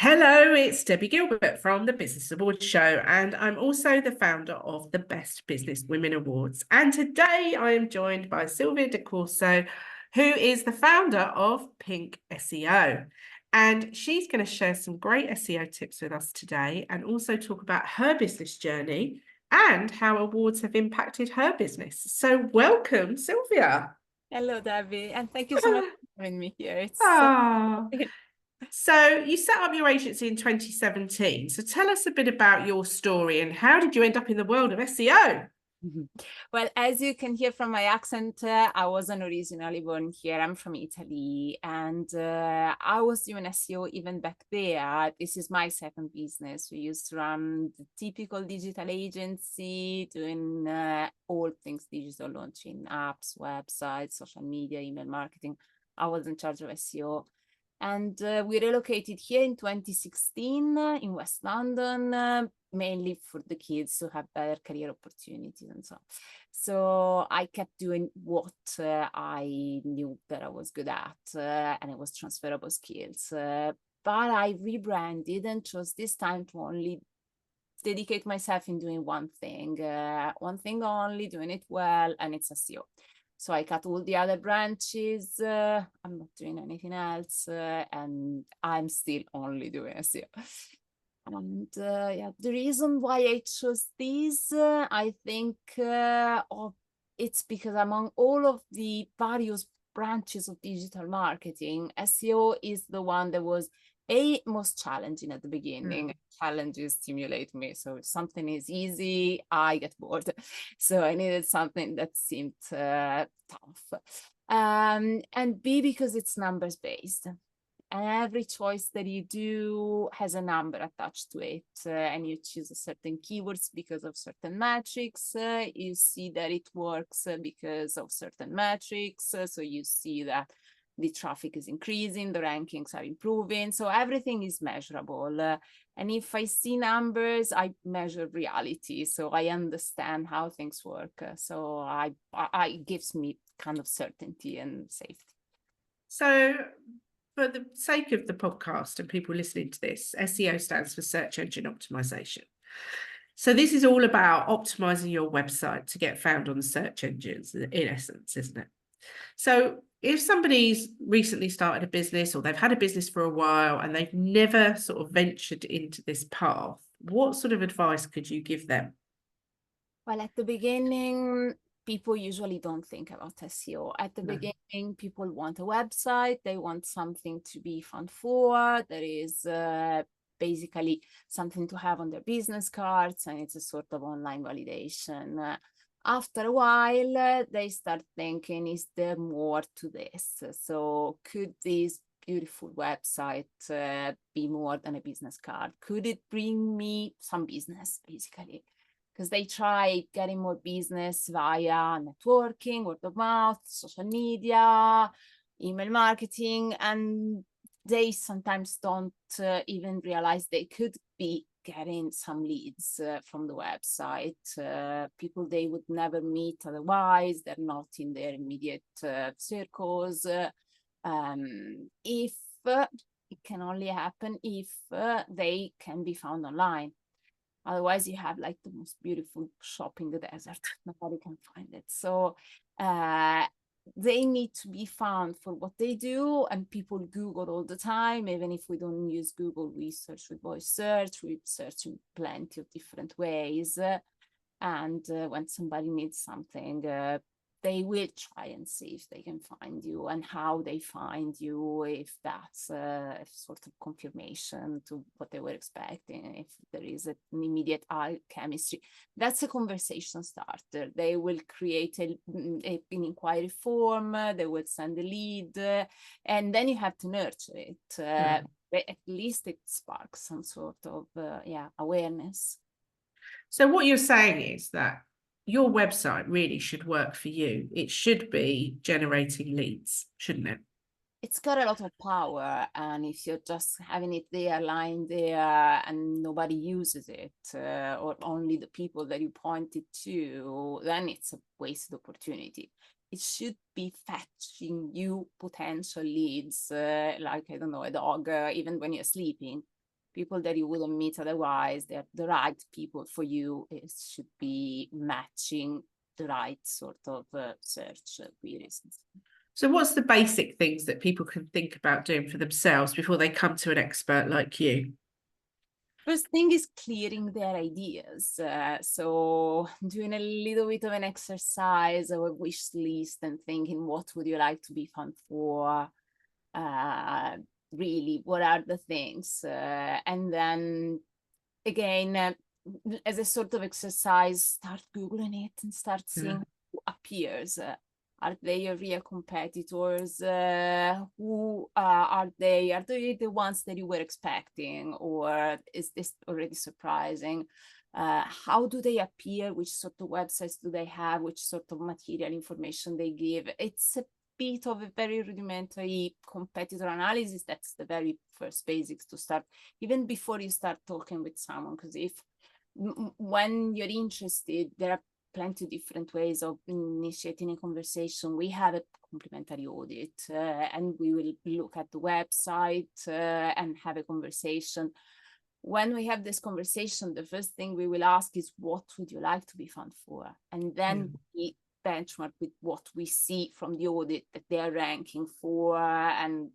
Hello, it's Debbie Gilbert from the Business Awards show, and I'm also the founder of the Best Business Women Awards. And today I am joined by Silvia Del Corso, who is the founder of PinkSEO. And she's going to share some great SEO tips with us today and also talk about her business journey and how awards have impacted her business. So welcome, Silvia. Hello, Debbie, and thank you so much for having me here. Ah. So you set up your agency in 2017. So tell us a bit about your story and how did you end up in the world of SEO? Well, as you can hear from my accent, I wasn't originally born here. I'm from Italy, and I was doing SEO even back there. This is my second business. We used to run the typical digital agency, doing all things digital, launching apps, websites, social media, email marketing. I was in charge of SEO. And we relocated here in 2016 in West London, mainly for the kids to have better career opportunities and so on. So I kept doing what I knew that I was good at, and it was transferable skills. But I rebranded and chose this time to only dedicate myself in doing one thing only, doing it well, and it's SEO. So I cut all the other branches. I'm not doing anything else, and I'm still only doing SEO. And yeah, the reason why I chose this, I think it's because among all of the various branches of digital marketing, SEO is the one that was most challenging at the beginning. Challenges stimulate me. So if something is easy, I get bored. So I needed something that seemed tough. And B, because it's numbers based. And every choice that you do has a number attached to it, and you choose a certain keywords because of certain metrics. You see that it works because of certain metrics. So you see that the traffic is increasing, the rankings are improving. So everything is measurable. And if I see numbers, I measure reality. So I understand how things work. So it gives me kind of certainty and safety. So for the sake of the podcast and people listening to this, SEO stands for search engine optimization. So this is all about optimizing your website to get found on the search engines, in essence, isn't it? So if somebody's recently started a business or they've had a business for a while and they've never sort of ventured into this path, what sort of advice could you give them? Well, at the beginning, people usually don't think about SEO. At the beginning, people want a website. They want something to be found for. There is basically something to have on their business cards, and it's a sort of online validation. After a while, they start thinking, is there more to this? So could this beautiful website be more than a business card? Could it bring me some business, basically? Because they try getting more business via networking, word of mouth, social media, email marketing, and they sometimes don't even realize they could be getting some leads from the website, people they would never meet otherwise. They're not in their immediate circles. If it can only happen if they can be found online. Otherwise, you have like the most beautiful shop in the desert. Nobody can find it. So they need to be found for what they do. And people Google all the time. Even if we don't use Google, we search with voice search. We search in plenty of different ways. And when somebody needs something, they will try and see if they can find you and how they find you, if that's a sort of confirmation to what they were expecting, if there is an immediate chemistry. That's a conversation starter. They will create an inquiry form, they will send a lead, and then you have to nurture it. But at least it sparks some sort of awareness. So what you're saying is that your website really should work for you. It should be generating leads, shouldn't it? It's got a lot of power, and if you're just having it there, lying there, and nobody uses it, or only the people that you point it to, then it's a wasted opportunity. It should be fetching you potential leads, like, I don't know, a dog, even when you're sleeping. people that you wouldn't meet otherwise. They're the right people for you. It should be matching the right sort of search queries. So what's the basic things that people can think about doing for themselves before they come to an expert like you? First thing is clearing their ideas. So doing a little bit of an exercise or a wish list and thinking, what would you like to be found for? Really, what are the things? And then again, as a sort of exercise, start Googling it and start seeing who appears. Are they your real competitors? Who are they? Are they the ones that you were expecting? Or is this already surprising? How do they appear? Which sort of websites do they have? Which sort of material information they give? It's a bit of a very rudimentary competitor analysis. That's the very first basics to start, even before you start talking with someone. Because when you're interested, there are plenty of different ways of initiating a conversation. We have a complimentary audit and we will look at the website and have a conversation. When we have this conversation, the first thing we will ask is, what would you like to be found for? And then we benchmark with what we see from the audit that they are ranking for, and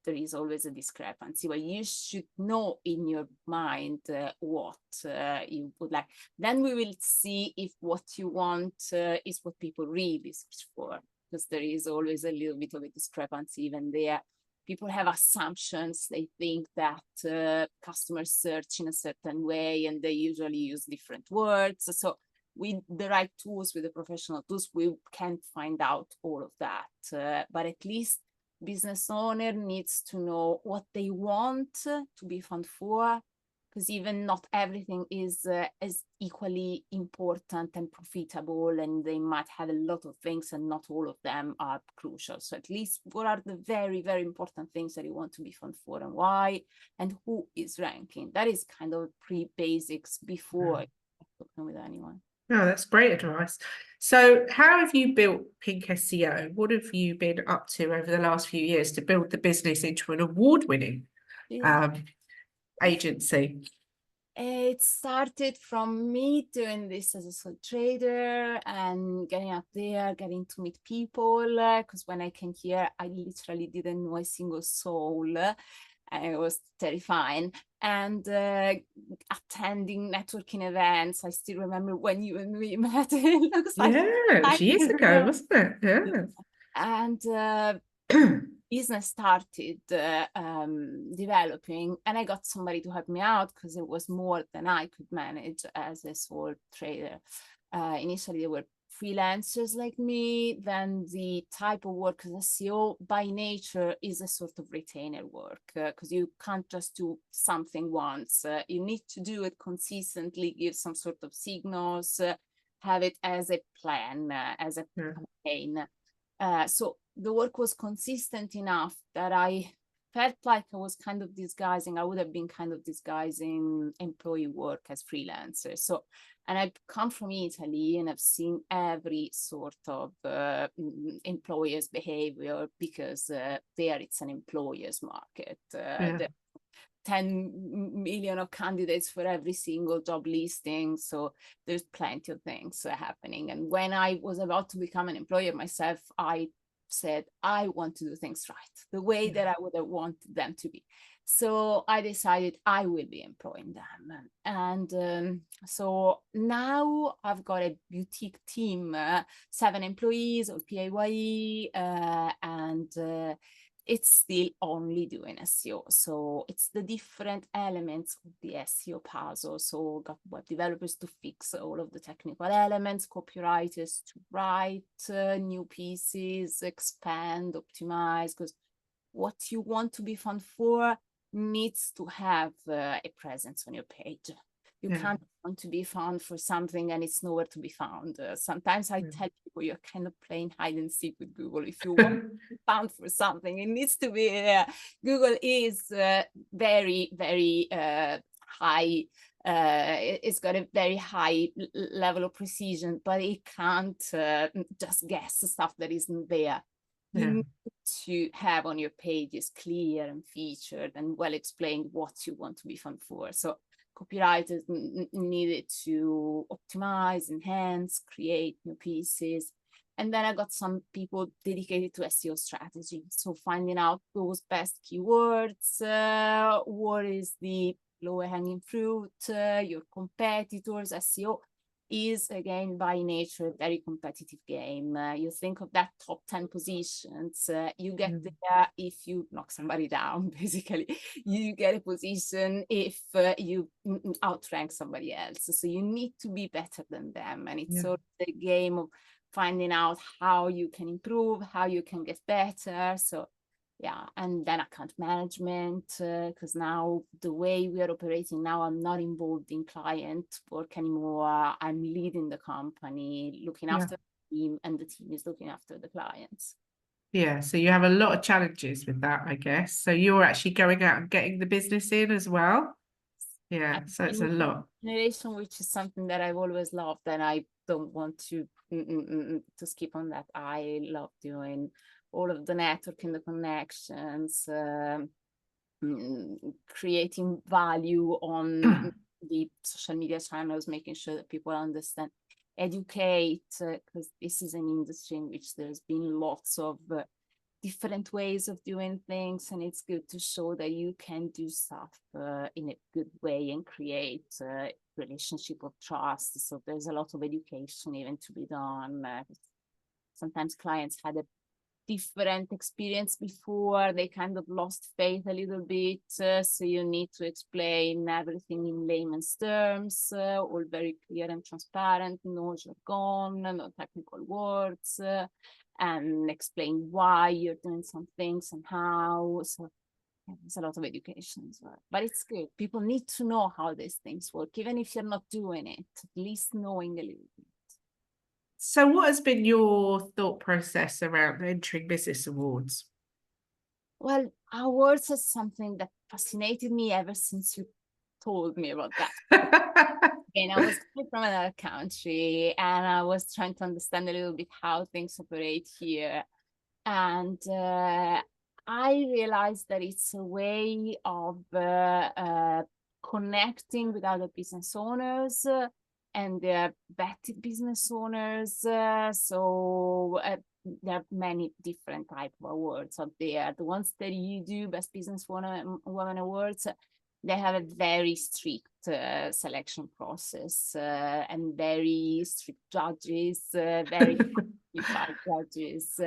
there is always a discrepancy, but you should know in your mind what you would like. Then we will see if what you want is what people really search for, because there is always a little bit of a discrepancy even there. People have assumptions. They think that customers search in a certain way and they usually use different words. So with the right tools, with the professional tools, we can find out all of that. But at least business owner needs to know what they want to be found for, because even not everything is as equally important and profitable, and they might have a lot of things and not all of them are crucial. So at least what are the very, very important things that you want to be found for and why, and who is ranking. That is kind of pre-basics before talking with anyone. Oh, that's great advice. So how have you built PinkSEO? What have you been up to over the last few years to build the business into an award-winning agency? It started from me doing this as a sole trader and getting up there, getting to meet people. Because when I came here, I literally didn't know a single soul. And it was terrifying. And attending networking events. I still remember when you and me met. It looks like it was years ago, wasn't it? Yeah. And business started developing, and I got somebody to help me out because it was more than I could manage as a sole trader. Initially, there were freelancers like me. Then the type of work as SEO by nature is a sort of retainer work, because you can't just do something once. You need to do it consistently, give some sort of signals, have it as a plan, as a campaign. So the work was consistent enough that I felt like I was kind of disguising, I would have been kind of disguising employee work as freelancer. So, and I've come from Italy and I've seen every sort of employer's behavior, because there it's an employer's market. 10 million of candidates for every single job listing. So there's plenty of things happening. And when I was about to become an employer myself, I said, I want to do things right, the way that I would have wanted them to be. So I decided I will be employing them. And so now I've got a boutique team, 7 employees, or PAYE, and it's still only doing SEO. So it's the different elements of the SEO puzzle. So got web developers to fix all of the technical elements, copywriters to write new pieces, expand, optimize, because what you want to be found for needs to have a presence on your page. You can't want to be found for something and it's nowhere to be found. Sometimes I tell people you're kind of playing hide and seek with Google. If you want to be found for something, it needs to be there. Google is very, very high. It's got a very high level of precision, but it can't just guess stuff that isn't there. You Yeah. need to have on your pages clear and featured and well explained what you want to be found for. So copywriters needed to optimize, enhance, create new pieces. And then I got some people dedicated to SEO strategy. So finding out those best keywords, what is the lower hanging fruit, your competitors. SEO is, again, by nature, a very competitive game. You think of that top 10 positions, you get there if you knock somebody down, basically. You get a position if you outrank somebody else. So you need to be better than them. And it's sort of the game of finding out how you can improve, how you can get better. So yeah, and then account management, because now the way we are operating now, I'm not involved in client work anymore. I'm leading the company, looking after the team, and the team is looking after the clients. Yeah, so you have a lot of challenges with that, I guess. So you're actually going out and getting the business in as well. Yeah, so it's a lot. Generation, which is something that I've always loved, and I don't want to skip on that. I love doing all of the networking, the connections, creating value on the social media channels, making sure that people understand, educate, because this is an industry in which there's been lots of different ways of doing things, and it's good to show that you can do stuff in a good way and create a relationship of trust. So there's a lot of education even to be done. Sometimes clients had a different experience before, they kind of lost faith a little bit, so you need to explain everything in layman's terms, all very clear and transparent, no jargon, no technical words, and explain why you're doing some things and how. So there's a lot of education as well, but it's good. People need to know how these things work, even if you're not doing it, at least knowing a little bit. So what has been your thought process around entering Business Awards? Well, awards is something that fascinated me ever since you told me about that. And I was coming from another country, and I was trying to understand a little bit how things operate here. And I realized that it's a way of connecting with other business owners, and they're vetted business owners. So there are many different type of awards out there. The ones that you do, Best Businesswomen Awards, they have a very strict selection process and very strict judges, very qualified judges.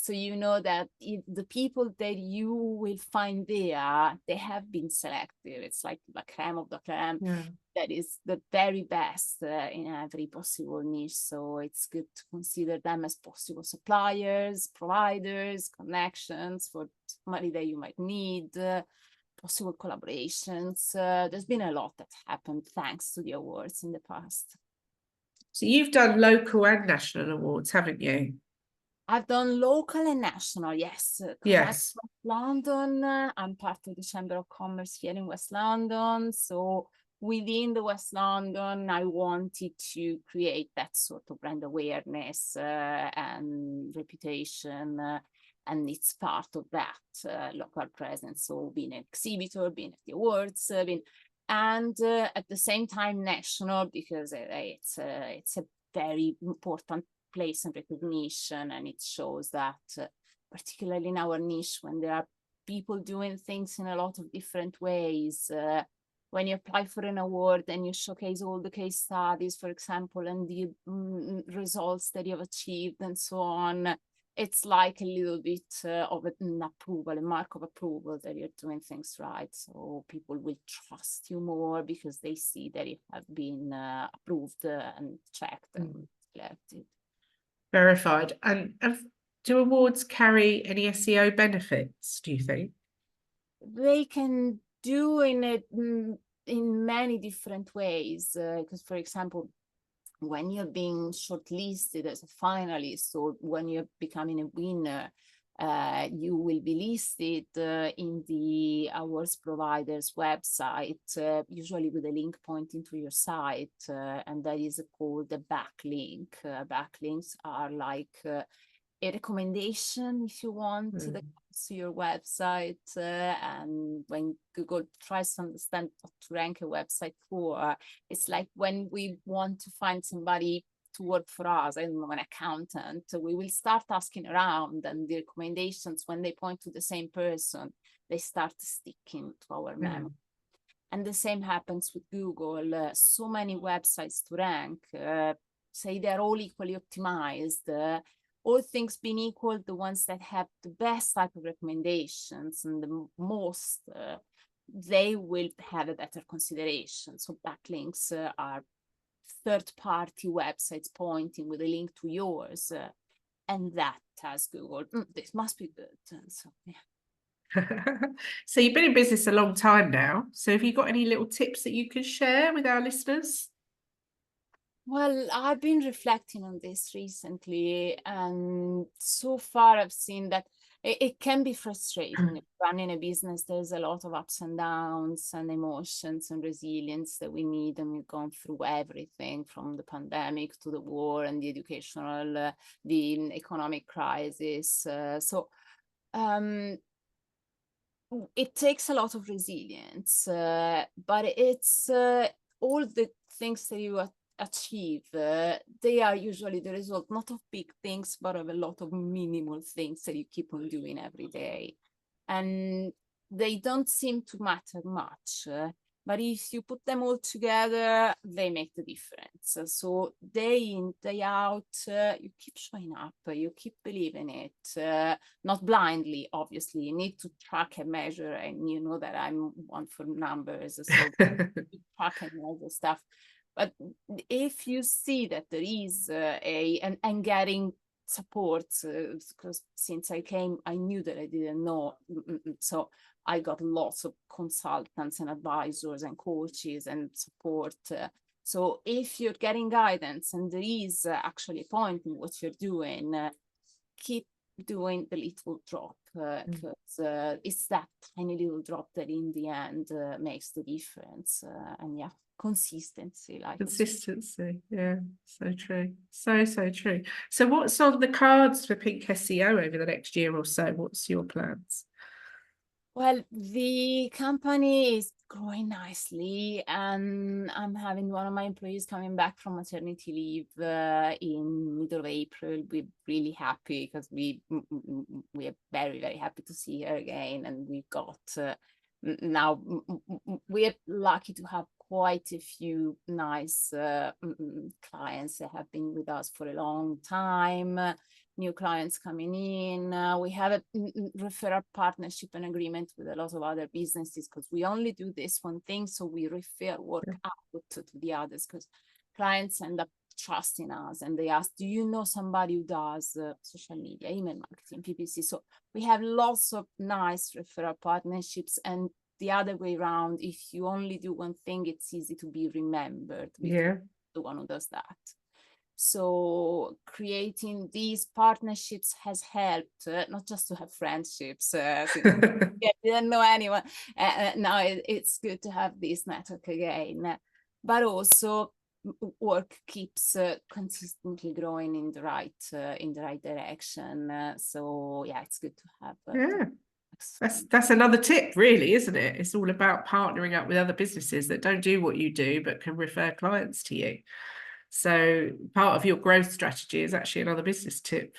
So you know that if the people that you will find there, they have been selected. It's like the creme of the creme. Yeah. That is the very best in every possible niche. So it's good to consider them as possible suppliers, providers, connections for somebody that you might need, possible collaborations. There's been a lot that happened thanks to the awards in the past. So you've done local and national awards, haven't you? I've done local and national, yes. Yes. West London. I'm part of the Chamber of Commerce here in West London. So within the West London, I wanted to create that sort of brand awareness and reputation. And it's part of that local presence. So being an exhibitor, being at the awards, and at the same time national, because it's a very important place and recognition, and it shows that particularly in our niche, when there are people doing things in a lot of different ways, when you apply for an award and you showcase all the case studies, for example, and the results that you have achieved and so on, it's like a little bit of an approval, a mark of approval that you're doing things right. So people will trust you more because they see that you have been approved and checked and selected. Verified. And do awards carry any SEO benefits, do you think? They can do in many different ways. Because, for example, when you're being shortlisted as a finalist, or when you're becoming a winner, you will be listed in the awards provider's website, usually with a link pointing to your site, and that is called a backlink. Backlinks are like a recommendation if you want that comes to your website. And when Google tries to understand what to rank a website for, it's like when we want to find somebody to work for us, I don't know, an accountant, we will start asking around, and the recommendations, when they point to the same person, they start sticking to our memory. And the same happens with Google. So many websites to rank, say they're all equally optimized. All things being equal, the ones that have the best type of recommendations and the most, they will have a better consideration. So backlinks are third-party websites pointing with a link to yours, and that has Google. This must be good. And so, yeah. So you've been in business a long time now. So have you got any little tips that you can share with our listeners? Well, I've been reflecting on this recently, and so far I've seen that it can be frustrating. Running a business, there's a lot of ups and downs and emotions and resilience that we need, and we've gone through everything from the pandemic to the war and the educational, the economic crisis. It takes a lot of resilience, but it's all the things that you achieve, they are usually the result not of big things, but of a lot of minimal things that you keep on doing every day. And they don't seem to matter much, but if you put them all together, they make the difference. So day in, day out, you keep showing up, you keep believing it, not blindly, obviously. You need to track and measure, and you know that I'm one for numbers, so track and measure stuff. But if you see that there is and getting support, because since I came, I knew that I didn't know. So I got lots of consultants and advisors and coaches and support. So if you're getting guidance and there is actually a point in what you're doing, keep doing the little drop, because it's that tiny little drop that in the end makes the difference. And yeah. Consistency. Yeah, so true. So true. So what's on the cards for PinkSEO over the next year or so? What's your plans? Well, the company is growing nicely, and I'm having one of my employees coming back from maternity leave in middle of April. We're really happy because we are very, very happy to see her again. And we've got now we're lucky to have quite a few nice clients that have been with us for a long time. New clients coming in. We have a referral partnership and agreement with a lot of other businesses, because we only do this one thing. So we refer work out to the others, because clients end up trusting us and they ask, do you know somebody who does social media, email marketing, PPC? So we have lots of nice referral partnerships. And the other way around, if you only do one thing, it's easy to be remembered. Yeah. The one who does that. So creating these partnerships has helped, not just to have friendships. You didn't know anyone. Now it's good to have this network again, but also work keeps consistently growing in the right direction. So yeah, it's good to have. That's another tip, really, isn't it? It's all about partnering up with other businesses that don't do what you do but can refer clients to you. So part of your growth strategy is actually another business tip.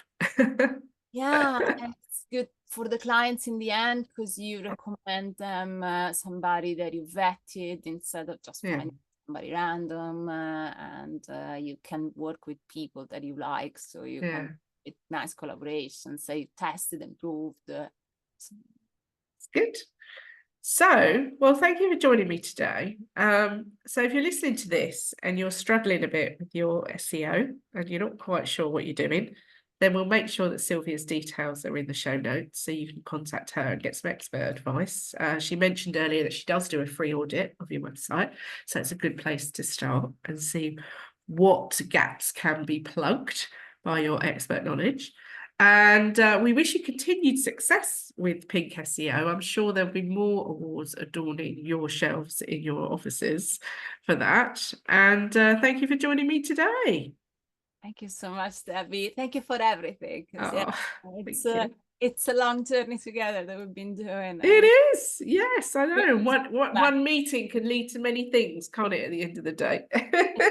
Yeah, it's good for the clients in the end, because you recommend them somebody that you vetted instead of just finding somebody random, and you can work with people that you like, so you can with nice collaborations. So you tested and proved. It's good. So, well, thank you for joining me today. So if you're listening to this and you're struggling a bit with your SEO and you're not quite sure what you're doing, then we'll make sure that Silvia's details are in the show notes so you can contact her and get some expert advice. She mentioned earlier that she does do a free audit of your website, so it's a good place to start and see what gaps can be plugged by your expert knowledge. And we wish you continued success with PinkSEO. I'm sure there'll be more awards adorning your shelves in your offices for that. And thank you for joining me today. Thank you so much, Debbie. Thank you for everything. 'Cause, yeah, Oh, it's thank you. it's a long journey together that we've been doing. It And is. Yes, I know. One meeting can lead to many things, can't it, at the end of the day?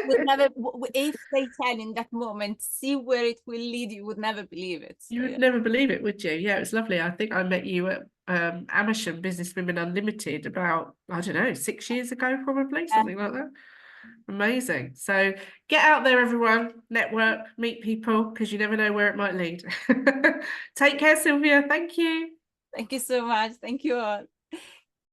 would never, if they tell in that moment, see where it will lead, you would never believe it. So, You would never believe it, would you? Yeah, it was lovely. I think I met you at Amersham Businesswomen Unlimited about, I don't know, 6 years ago, probably, something like that. Amazing. So get out there, everyone, network, meet people, because you never know where it might lead. Take care, Sylvia. Thank you. Thank you so much. Thank you all.